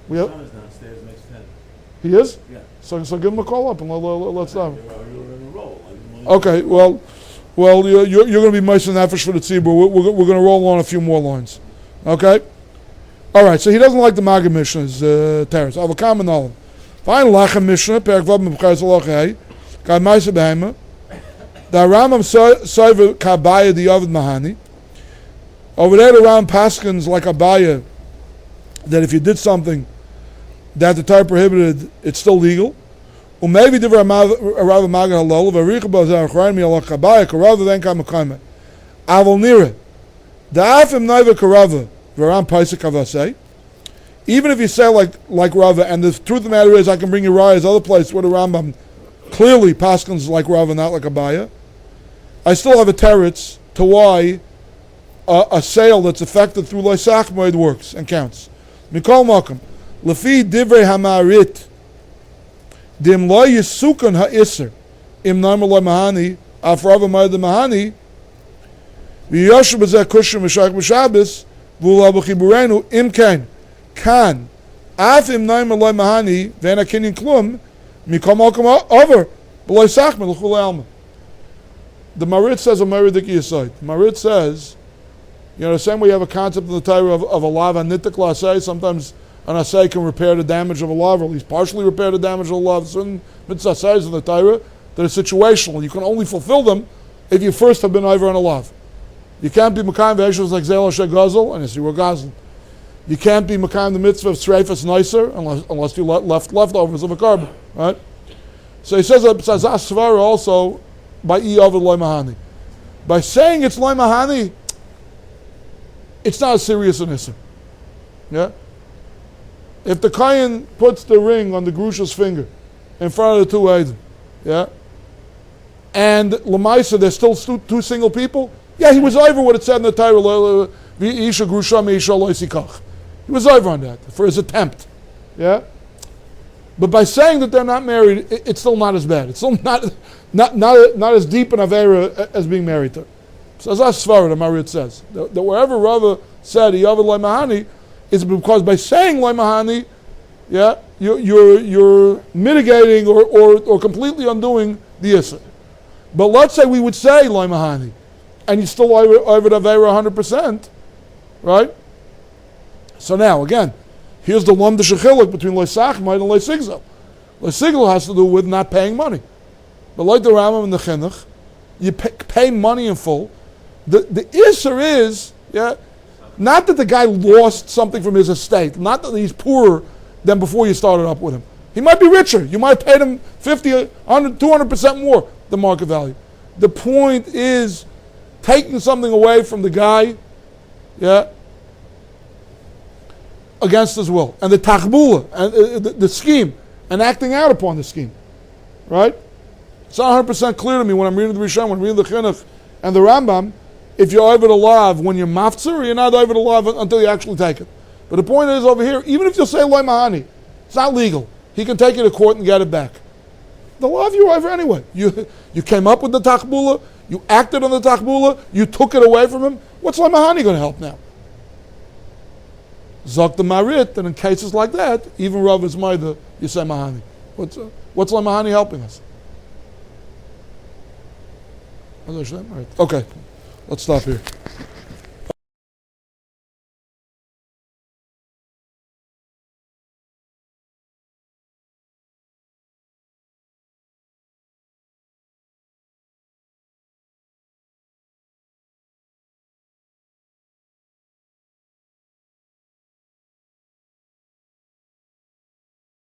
We have. Son is downstairs next 10. He is? Yeah. So give him a call up and let's stop. You're in a roll. Okay, well, you're going to be nice and nefesh for the tzibur. We're going to roll on a few more lines. Okay? All right, so he doesn't like the Maggid Mishnah's teretz. I have a common knowledge. Fine, Lachem Mishnah, Perek Vav Mepchayz Alachei, Kai Maisa Behema, the Rambam Soiva Kabaya the Dovid Mahani. Over there, the Rambam paskins like Abaya, that if you did something that the Torah prohibited, it's still legal. Maybe the Rav Magad Halol, Varicha Bazar Chayim Yalach Kabaya, Karava then Kamakayme. Avol Nira, the Afim Naiva Karava, Varam Paisa Kavasei. Even if you say like Rava, and the truth of the matter is, I can bring you Rayas other place where the Rambam clearly paskins like Rava, not like Abaya. I still have a teretz to why a sale that's effected through Lo Sachmoid works and counts. Mikol Makom, Lefi Divrei Hamarit, Dim Lo Yisukan HaIsser, Im Namer Lo Mahani, Afrava Mayad Mahani, V'yoshu B'zeh Kushim V'shach B'Shabbos, V'ula B'chiburenu, Im Kain, Kan, Af Im Namer Lo Mahani, V'ena Kinyin Klum, Mikol Makom over, B'Lo Sachmoid, L'chul Alma. The Marit says a Maridik Yisayt. Marit says, the same way you have a concept in the Torah of a lav and nitik l'asay, sometimes an asay can repair the damage of a lav, or at least partially repair the damage of a lav. Certain mitzvah in the Torah that are situational. You can only fulfill them if you first have been over on a lav. You can't be Mekayim v'eshus like Zel Hashem Gazel, unless you were Gazel. You can't be Mekayim the mitzvah of Sreifas Nicer, unless you leftovers of a carbon. Right? So he says that Svara also by Iyavad Loy Mahani. By saying it's Loy Mahani, it's not as serious an issue. Yeah? If the Kayan puts the ring on the Grusha's finger in front of the two Eidim, yeah, and Lamaisa, there's still two single people, yeah, he was over what it said in the Torah, Isha Grusha Me Isha Loisikach. He was over on that for his attempt. Yeah? But by saying that they're not married, it's still not as bad. It's still not as deep an Avera as being married to her. So that's Svara, the Marit says. That wherever Rava said Yavad Loy Mahani, is because by saying Loy Mahani, yeah, you're mitigating or completely undoing the Issa. But let's say we would say Loy Mahani, and you still over the Avera 100%, right? So now, again, here's the Lam D'Shechiluk between Lo Sachmoid and Lo Sigzel. Lo Sigzel has to do with not paying money. But like the Rambam and the Chinuch, you pay money in full. The Isser is, yeah, not that the guy lost something from his estate, not that he's poorer than before you started up with him. He might be richer. You might have paid him 50, 100, 200% more than market value. The point is taking something away from the guy, yeah, against his will. And the tachbula, and the scheme, and acting out upon the scheme. Right? It's not 100% clear to me when I'm reading the Rishon, when I'm reading the Chinuch and the Rambam, if you're over the lav when you're mafzer, or you're not over the lav until you actually take it. But the point is over here, even if you say Loy Mahani, it's not legal. He can take it to court and get it back. The lav you're over anyway. You came up with the tachbula, you acted on the tachbula, you took it away from him. What's Loy Mahani going to help now? Zok the Marit, and in cases like that, even Rav is Maida, you say Mahani. What's Loy Mahani helping us? Okay, let's stop here.